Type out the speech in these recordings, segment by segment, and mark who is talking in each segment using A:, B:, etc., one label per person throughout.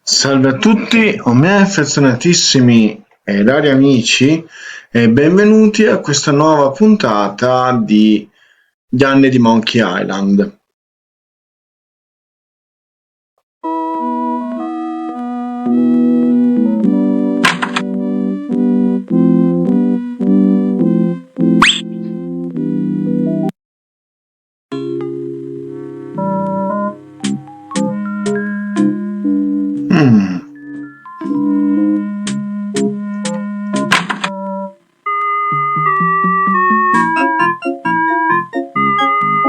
A: Salve a tutti, o miei affezionatissimi e cari amici, e benvenuti a questa nuova puntata di Gli anni di Monkey Island.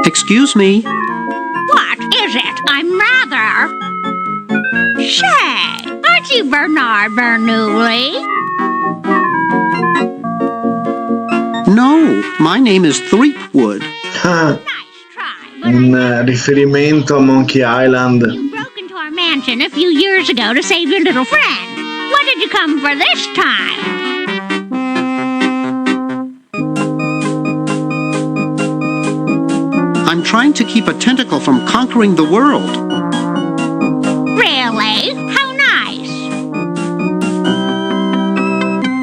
B: Excuse me.
C: What is it? I'm Mother. Say, aren't you Bernard Bernoulli?
B: No, my name is Threepwood.
C: Nice try, but
A: Un riferimento a Monkey Island.
C: you broke into our mansion a few years ago to save your little friend. What did you come for this time?
B: I'm trying to keep a tentacle from conquering the world.
C: Really? How nice.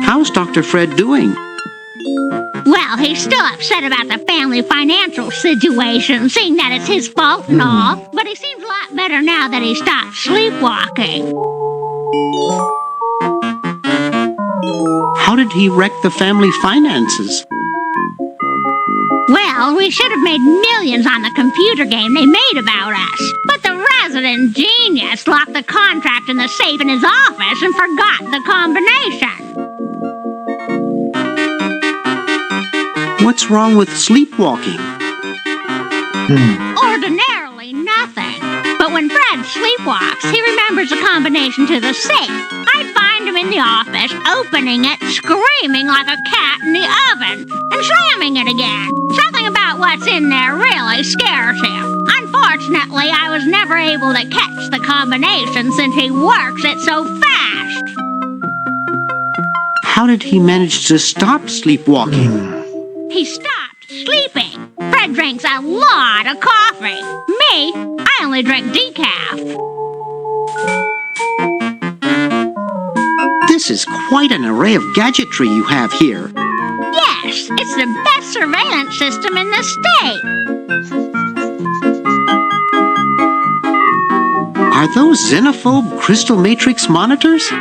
B: How's Dr. Fred doing?
C: Well, he's still upset about the family financial situation, seeing that it's his fault and all, but he seems a lot better now that he stopped sleepwalking.
B: How did he wreck the family finances?
C: Well, we should have made millions on the computer game they made about us. But the resident genius locked the contract in the safe in his office and forgot the combination.
B: What's wrong with sleepwalking?
C: Ordinarily nothing. But when Fred sleepwalks, he remembers the combination to the safe. I'd find him in the office, opening it, screaming like a cat in the oven, and slamming it again. Something about what's in there really scares him. Unfortunately, I was never able to catch the combination since he works it so fast.
B: How did he manage to stop sleepwalking?
C: He stopped sleeping. Fred drinks a lot of coffee. Me, I only drink decaf.
B: This is quite an array of gadgetry you have here.
C: Yes, it's the best surveillance system in the state.
B: Are those xenophobe crystal matrix monitors?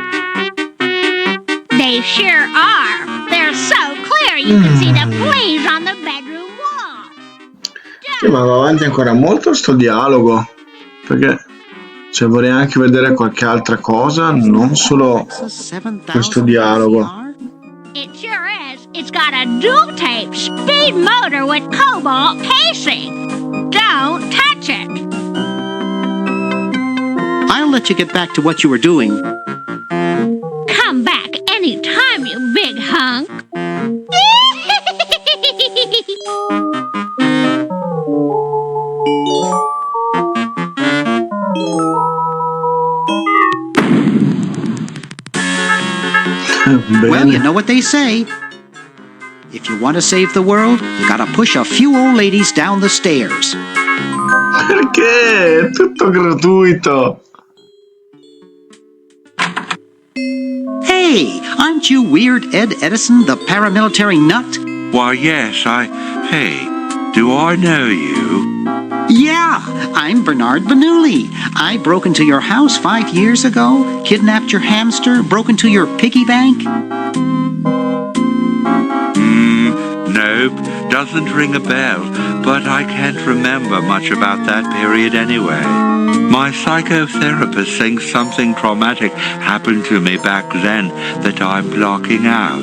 C: They sure are. They're so clear you can see the fleas on the bedroom wall.
A: Sì, ma va avanti ancora molto sto dialogo, perché vorrei anche vedere qualche altra cosa, non solo questo dialogo.
C: It sure is. It's got a dual-tape speed motor with cobalt casing. Don't touch it.
B: I'll let you get back to what you were doing.
C: Come back anytime, you big hunk.
B: Well, you know what they say. If you want to save the world, you gotta push a few old ladies down the stairs.
A: Perché? È tutto gratuito.
B: Hey, aren't you Weird Ed Edison, the paramilitary nut?
D: Why, yes, Hey, do I know you?
B: Yeah, I'm Bernard Bernoulli. I broke into your house 5 years ago, kidnapped your hamster, broke into your piggy bank.
D: Nope, doesn't ring a bell, but I can't remember much about that period anyway. My psychotherapist thinks something traumatic happened to me back then that I'm blocking out.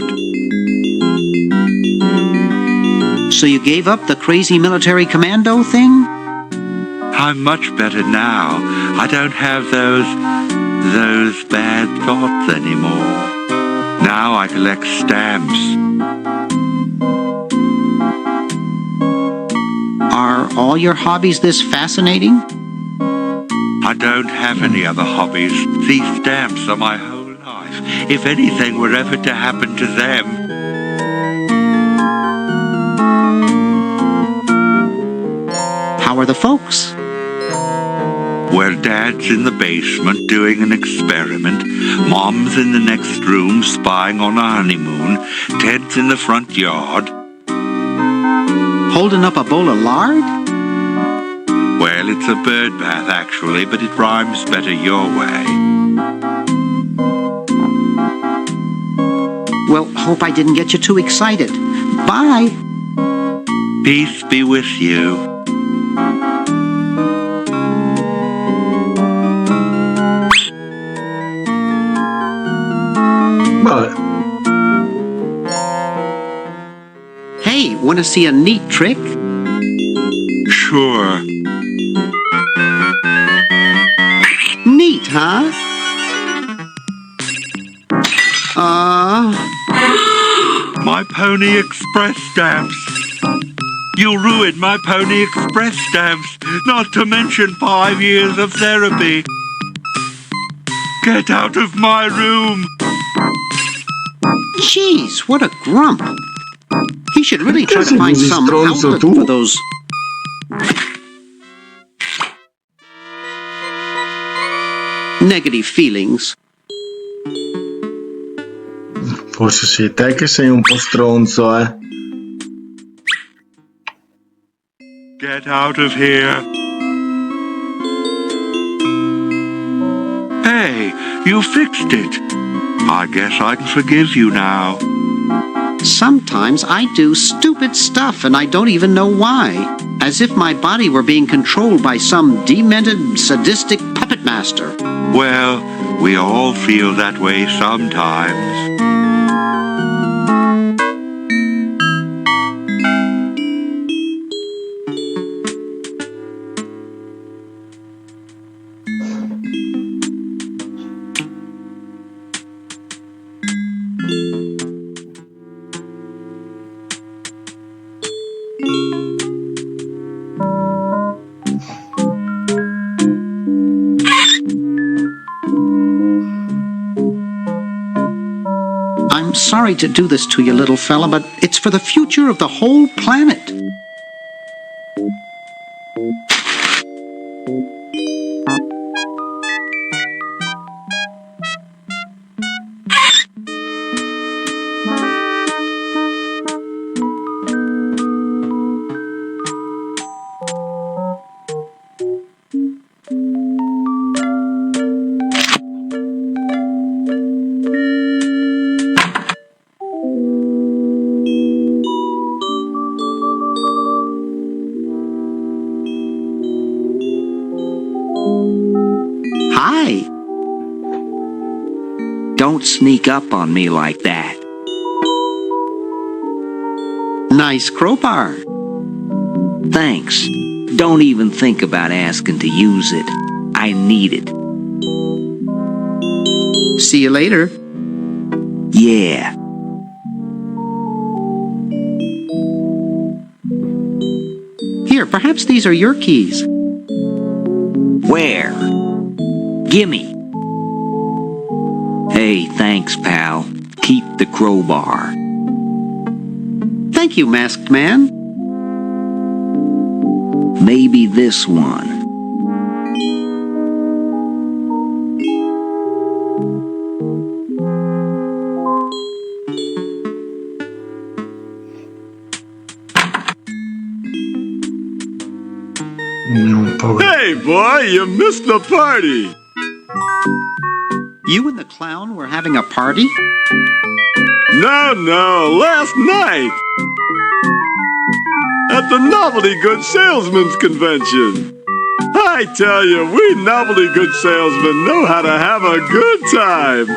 B: So you gave up the crazy military commando thing?
D: I'm much better now. I don't have those bad thoughts anymore. Now I collect stamps.
B: Are all your hobbies this fascinating?
D: I don't have any other hobbies. These stamps are my whole life. If anything were ever to happen to them.
B: How are the folks?
D: where Dad's in the basement doing an experiment, Mom's in the next room spying on a honeymoon, Ted's in the front yard.
B: Holding up a bowl of lard?
D: Well, it's a bird bath, actually, but it rhymes better your way.
B: Well, hope I didn't get you too excited. Bye.
D: Peace be with you.
A: Vabbè.
B: Hey, want to see a neat trick?
D: Sure.
B: Neat, huh?
D: My Pony Express stamps. You ruined my Pony Express stamps, not to mention 5 years of therapy. Get out of my room.
B: Jeez, what a grump. He should really try
A: Perché
B: to find
A: sei così
B: some
A: stronzo
B: outlet
A: tu?
B: for those... negative feelings.
A: Forse sei te che sei un po' stronzo, eh.
D: Get out of here. Hey, you fixed it. I guess I can forgive you now.
B: Sometimes I do stupid stuff and I don't even know why. As if my body were being controlled by some demented, sadistic puppet master.
D: Well, we all feel that way sometimes.
B: I'm sorry to do this to you, little fella, but it's for the future of the whole planet. Hi.
E: Don't sneak up on me like that.
B: Nice crowbar.
E: Thanks. Don't even think about asking to use it. I need it.
B: See you later.
E: Yeah.
B: Here, perhaps these are your keys.
E: Where? Gimme. Hey, thanks, pal. Keep the crowbar.
B: Thank you, masked man.
E: Maybe this one.
F: Hey, boy, you missed the party.
B: You and the clown were having a party?
F: No, last night. At the Novelty Good Salesman's Convention. I tell you, we novelty good salesmen know how to have a good time.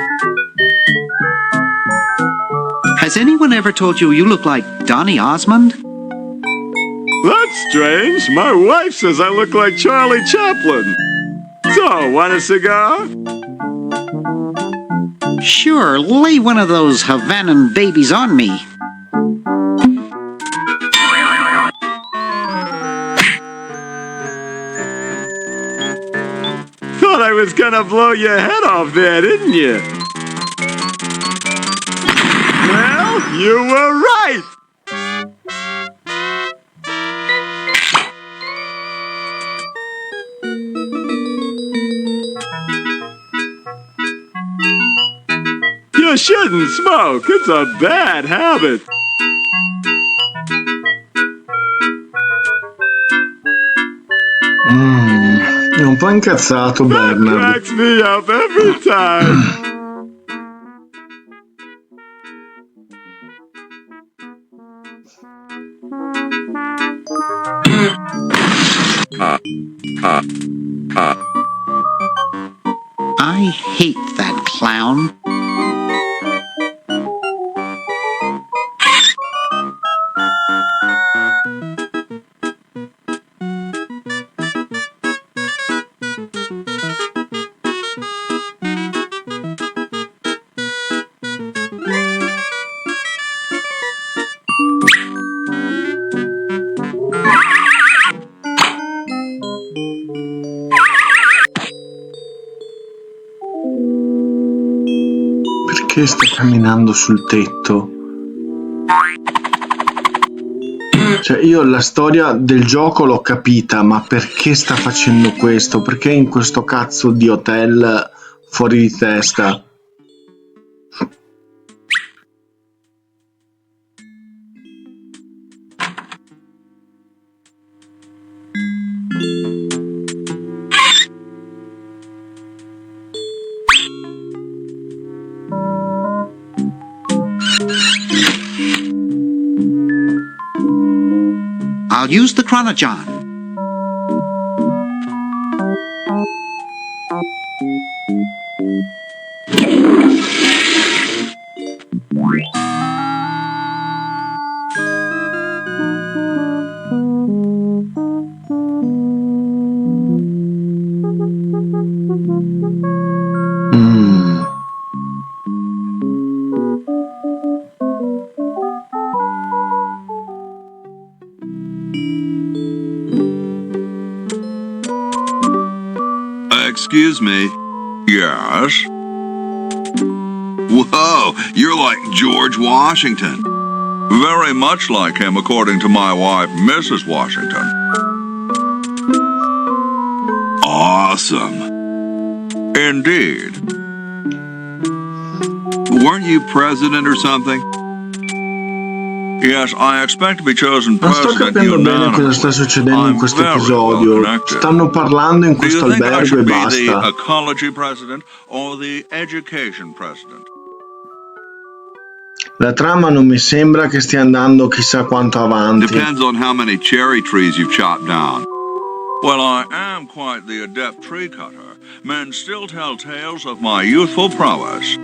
B: Has anyone ever told you you look like Donny Osmond?
F: That's strange. My wife says I look like Charlie Chaplin. So, want a cigar?
B: Sure, lay one of those Havanan babies on me.
F: Thought I was gonna blow your head off there, didn't you? Well, you were right. shouldn't smoke. It's a bad habit.
A: È un po' incazzato
F: That
A: Bernard.
F: cracks me up every time.
B: I hate that clown.
A: Perché sta camminando sul tetto? Cioè, io la storia del gioco l'ho capita, ma perché sta facendo questo? Perché in questo cazzo di hotel fuori di testa?
B: I'll use the chronojon.
D: Excuse me. Yes? Whoa, you're like George Washington. Very much like him, according to my wife, Mrs. Washington. Awesome. Indeed. Weren't you president or something? Yes, I expect to be chosen
A: Non sto
D: president
A: capendo bene cosa sta
D: unanimously.
A: succedendo in
D: I'm
A: questo
D: very
A: episodio.
D: well connected.
A: Stanno parlando in
D: Do you
A: questo
D: think I
A: albergo e
D: should be the
A: basta.
D: ecology president or the education president?
A: La trama non mi sembra che stia andando chissà quanto avanti.
D: Depends on how many cherry trees you've chopped down. Well, I am quite the adept tree cutter. Men still tell tales of my youthful prowess.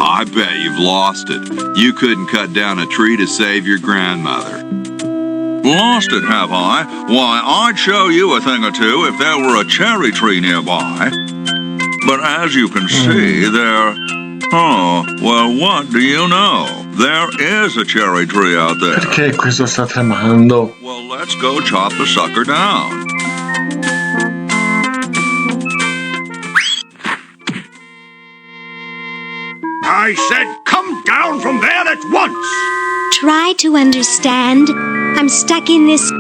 D: I bet you've lost it. You couldn't cut down a tree to save your grandmother. Lost it, have I? Why, I'd show you a thing or two if there were a cherry tree nearby. But as you can see, there... Oh, well, what do you know? There is a cherry tree out there.
A: Perché questo sta tremando?
D: Well, let's go chop the sucker down.
F: I said, come down from there at once!
G: Try to understand. I'm stuck in this.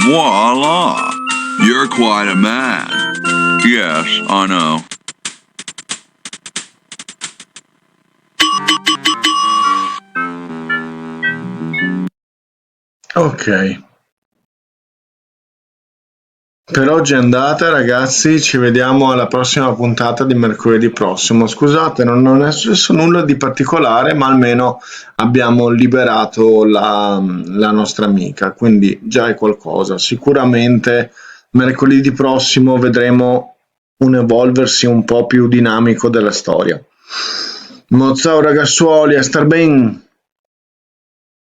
D: Voila! You're quite a man. Yes, I know.
A: Ok. Per oggi è andata, ragazzi, ci vediamo alla prossima puntata di mercoledì prossimo. Scusate, non è successo nulla di particolare, ma almeno abbiamo liberato la nostra amica, quindi già è qualcosa. Sicuramente mercoledì prossimo vedremo un evolversi un po' più dinamico della storia. Ciao ragazzuoli, a star bene!